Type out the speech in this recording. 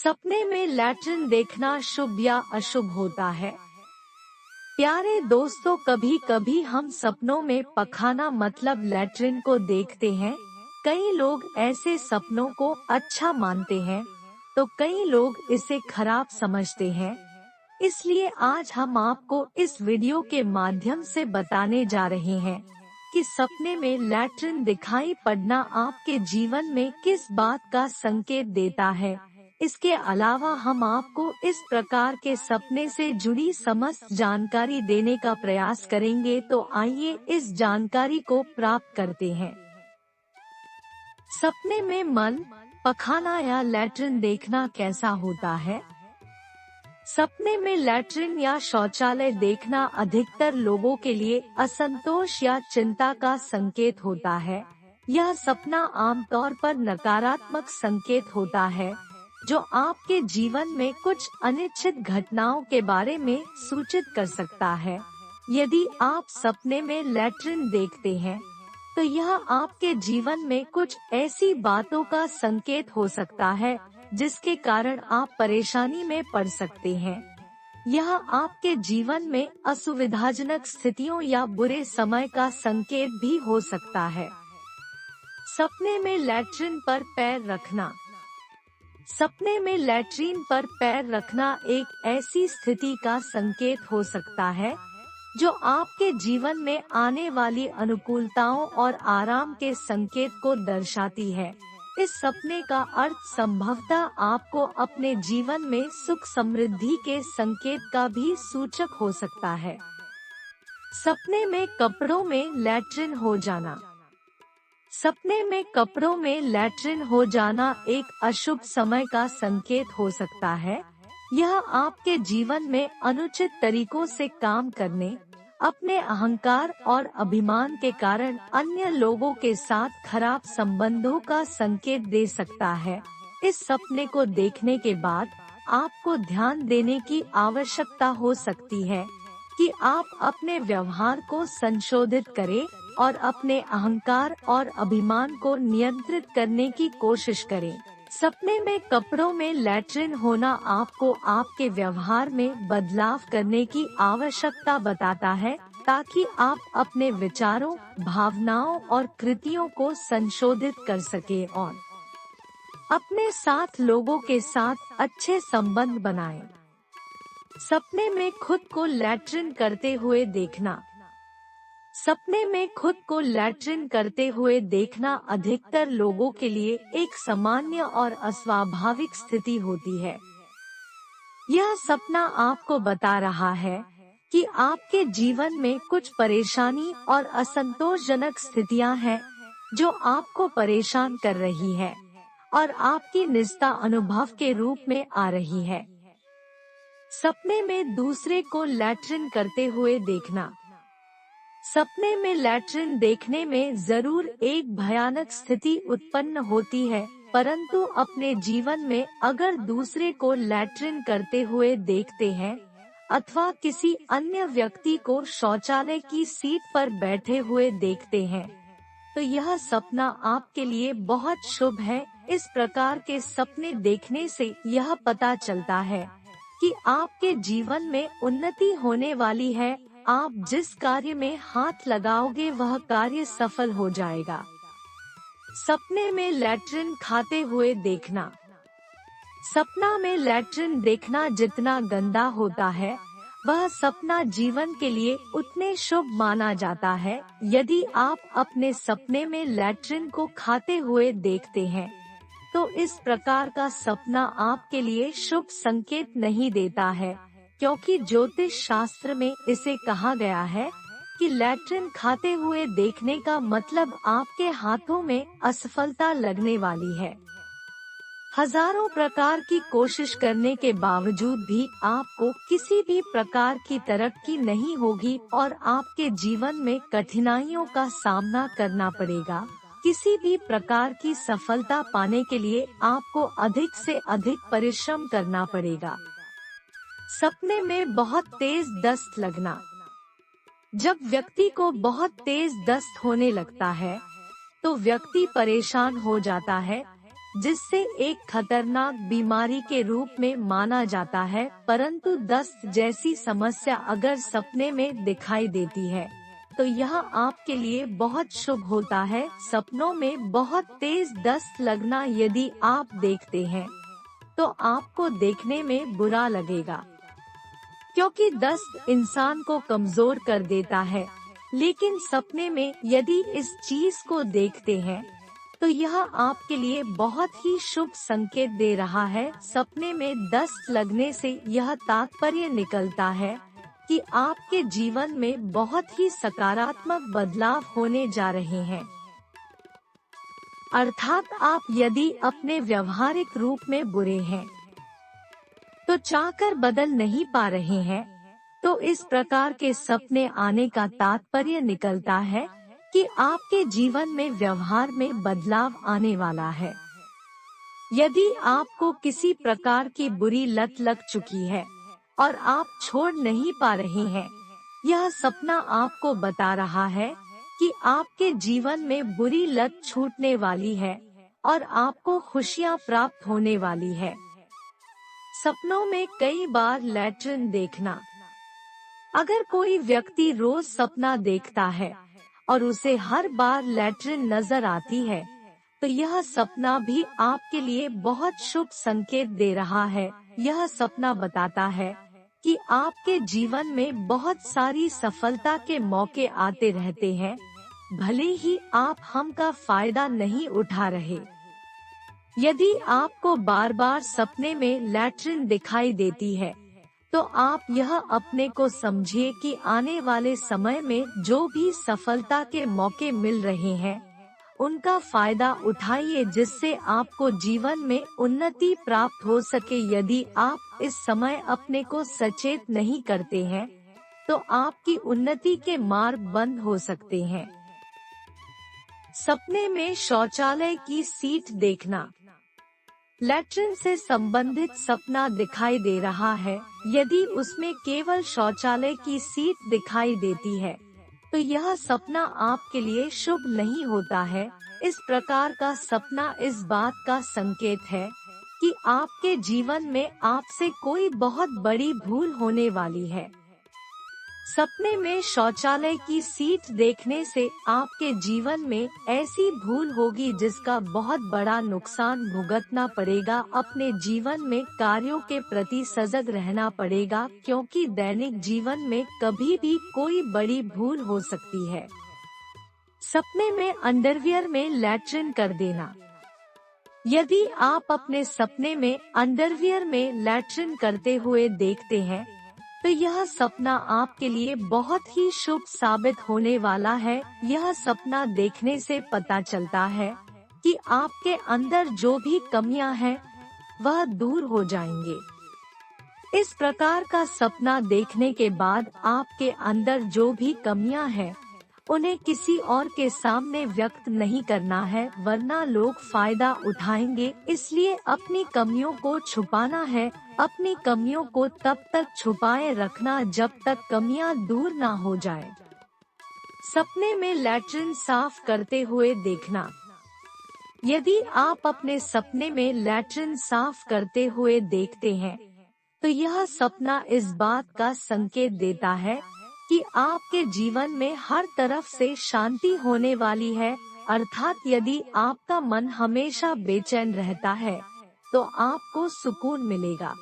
सपने में लैट्रिन देखना शुभ या अशुभ होता है? प्यारे दोस्तों, कभी कभी हम सपनों में पखाना मतलब लैट्रिन को देखते हैं। कई लोग ऐसे सपनों को अच्छा मानते हैं, तो कई लोग इसे खराब समझते हैं। इसलिए आज हम आपको इस वीडियो के माध्यम से बताने जा रहे हैं कि सपने में लैट्रिन दिखाई पड़ना आपके जीवन में किस बात का संकेत देता है। इसके अलावा हम आपको इस प्रकार के सपने से जुड़ी समस्त जानकारी देने का प्रयास करेंगे, तो आइए इस जानकारी को प्राप्त करते हैं। सपने में मन, पखाना या लैट्रिन देखना कैसा होता है? सपने में लैट्रिन या शौचालय देखना अधिकतर लोगों के लिए असंतोष या चिंता का संकेत होता है। यह सपना आमतौर पर नकारात्मक संकेत होता है, जो आपके जीवन में कुछ अनिश्चित घटनाओं के बारे में सूचित कर सकता है। यदि आप सपने में लैट्रिन देखते हैं, तो यह आपके जीवन में कुछ ऐसी बातों का संकेत हो सकता है जिसके कारण आप परेशानी में पड़ सकते हैं। यह आपके जीवन में असुविधाजनक स्थितियों या बुरे समय का संकेत भी हो सकता है। सपने में लैट्रिन पर पैर रखना। सपने में लैट्रिन पर पैर रखना एक ऐसी स्थिति का संकेत हो सकता है जो आपके जीवन में आने वाली अनुकूलताओं और आराम के संकेत को दर्शाती है। इस सपने का अर्थ संभवतः आपको अपने जीवन में सुख समृद्धि के संकेत का भी सूचक हो सकता है। सपने में कपड़ों में लैट्रिन हो जाना। सपने में कपड़ों में लैट्रिन हो जाना एक अशुभ समय का संकेत हो सकता है। यह आपके जीवन में अनुचित तरीकों से काम करने, अपने अहंकार और अभिमान के कारण अन्य लोगों के साथ खराब संबंधों का संकेत दे सकता है। इस सपने को देखने के बाद आपको ध्यान देने की आवश्यकता हो सकती है कि आप अपने व्यवहार को संशोधित करें और अपने अहंकार और अभिमान को नियंत्रित करने की कोशिश करें। सपने में कपड़ों में लैट्रिन होना आपको आपके व्यवहार में बदलाव करने की आवश्यकता बताता है, ताकि आप अपने विचारों, भावनाओं और कृतियों को संशोधित कर सकें और अपने साथ लोगों के साथ अच्छे संबंध बनाएं। सपने में खुद को लैट्रिन करते हुए देखना। सपने में खुद को लैट्रिन करते हुए देखना अधिकतर लोगों के लिए एक सामान्य और अस्वाभाविक स्थिति होती है। यह सपना आपको बता रहा है कि आपके जीवन में कुछ परेशानी और असंतोषजनक स्थितियां हैं जो आपको परेशान कर रही है और आपकी निजता अनुभव के रूप में आ रही है। सपने में दूसरे को लैट्रिन करते हुए देखना। सपने में लैट्रिन देखने में जरूर एक भयानक स्थिति उत्पन्न होती है, परंतु अपने जीवन में अगर दूसरे को लैट्रिन करते हुए देखते हैं अथवा किसी अन्य व्यक्ति को शौचालय की सीट पर बैठे हुए देखते हैं, तो यह सपना आपके लिए बहुत शुभ है। इस प्रकार के सपने देखने से यह पता चलता है कि आपके जीवन में उन्नति होने वाली है। आप जिस कार्य में हाथ लगाओगे वह कार्य सफल हो जाएगा। सपने में लैट्रिन खाते हुए देखना। सपना में लैट्रिन देखना जितना गंदा होता है, वह सपना जीवन के लिए उतने शुभ माना जाता है। यदि आप अपने सपने में लैट्रिन को खाते हुए देखते हैं, तो इस प्रकार का सपना आपके लिए शुभ संकेत नहीं देता है, क्योंकि ज्योतिष शास्त्र में इसे कहा गया है कि लैट्रिन खाते हुए देखने का मतलब आपके हाथों में असफलता लगने वाली है। हजारों प्रकार की कोशिश करने के बावजूद भी आपको किसी भी प्रकार की तरक्की नहीं होगी और आपके जीवन में कठिनाइयों का सामना करना पड़ेगा। किसी भी प्रकार की सफलता पाने के लिए आपको अधिक से अधिक परिश्रम करना पड़ेगा। सपने में बहुत तेज दस्त लगना। जब व्यक्ति को बहुत तेज दस्त होने लगता है, तो व्यक्ति परेशान हो जाता है। जिससे एक खतरनाक बीमारी के रूप में माना जाता है। परंतु दस्त जैसी समस्या अगर सपने में दिखाई देती है तो यह आपके लिए बहुत शुभ होता है। सपनों में बहुत तेज दस्त लगना यदि आप देखते हैं तो आपको देखने में बुरा लगेगा, क्योंकि दस्त इंसान को कमजोर कर देता है। लेकिन सपने में यदि इस चीज को देखते हैं तो यह आपके लिए बहुत ही शुभ संकेत दे रहा है। सपने में दस्त लगने से यह तात्पर्य निकलता है कि आपके जीवन में बहुत ही सकारात्मक बदलाव होने जा रहे हैं। अर्थात आप यदि अपने व्यवहारिक रूप में बुरे हैं तो चाहकर बदल नहीं पा रहे हैं, तो इस प्रकार के सपने आने का तात्पर्य निकलता है कि आपके जीवन में व्यवहार में बदलाव आने वाला है। यदि आपको किसी प्रकार की बुरी लत लग चुकी है और आप छोड़ नहीं पा रहे हैं, यह सपना आपको बता रहा है कि आपके जीवन में बुरी लत छूटने वाली है और आपको खुशियां प्राप्त होने वाली है। सपनों में कई बार लैट्रिन देखना। अगर कोई व्यक्ति रोज सपना देखता है और उसे हर बार लैट्रिन नजर आती है तो यह सपना भी आपके लिए बहुत शुभ संकेत दे रहा है। यह सपना बताता है कि आपके जीवन में बहुत सारी सफलता के मौके आते रहते हैं, भले ही आप हम का फायदा नहीं उठा रहे। यदि आपको बार बार सपने में लैट्रिन दिखाई देती है तो आप यह अपने को समझिए कि आने वाले समय में जो भी सफलता के मौके मिल रहे हैं उनका फायदा उठाइए, जिससे आपको जीवन में उन्नति प्राप्त हो सके। यदि आप इस समय अपने को सचेत नहीं करते हैं तो आपकी उन्नति के मार्ग बंद हो सकते हैं। सपने में शौचालय की सीट देखना। लैट्रिन से संबंधित सपना दिखाई दे रहा है। यदि उसमें केवल शौचालय की सीट दिखाई देती है तो यह सपना आपके लिए शुभ नहीं होता है। इस प्रकार का सपना इस बात का संकेत है कि आपके जीवन में आपसे कोई बहुत बड़ी भूल होने वाली है। सपने में शौचालय की सीट देखने से आपके जीवन में ऐसी भूल होगी जिसका बहुत बड़ा नुकसान भुगतना पड़ेगा। अपने जीवन में कार्यों के प्रति सजग रहना पड़ेगा, क्योंकि दैनिक जीवन में कभी भी कोई बड़ी भूल हो सकती है। सपने में अंडरवियर में लैट्रिन कर देना। यदि आप अपने सपने में अंडरवियर में लैट्रिन करते हुए देखते हैं तो यह सपना आपके लिए बहुत ही शुभ साबित होने वाला है। यह सपना देखने से पता चलता है कि आपके अंदर जो भी कमियां हैं वह दूर हो जाएंगे। इस प्रकार का सपना देखने के बाद आपके अंदर जो भी कमियां हैं उन्हें किसी और के सामने व्यक्त नहीं करना है, वरना लोग फायदा उठाएंगे। इसलिए अपनी कमियों को छुपाना है। अपनी कमियों को तब तक छुपाए रखना जब तक कमियां दूर ना हो जाए। सपने में लैट्रिन साफ करते हुए देखना। यदि आप अपने सपने में लैट्रिन साफ करते हुए देखते हैं तो यह सपना इस बात का संकेत देता है कि आपके जीवन में हर तरफ से शांति होने वाली है। अर्थात यदि आपका मन हमेशा बेचैन रहता है तो आपको सुकून मिलेगा।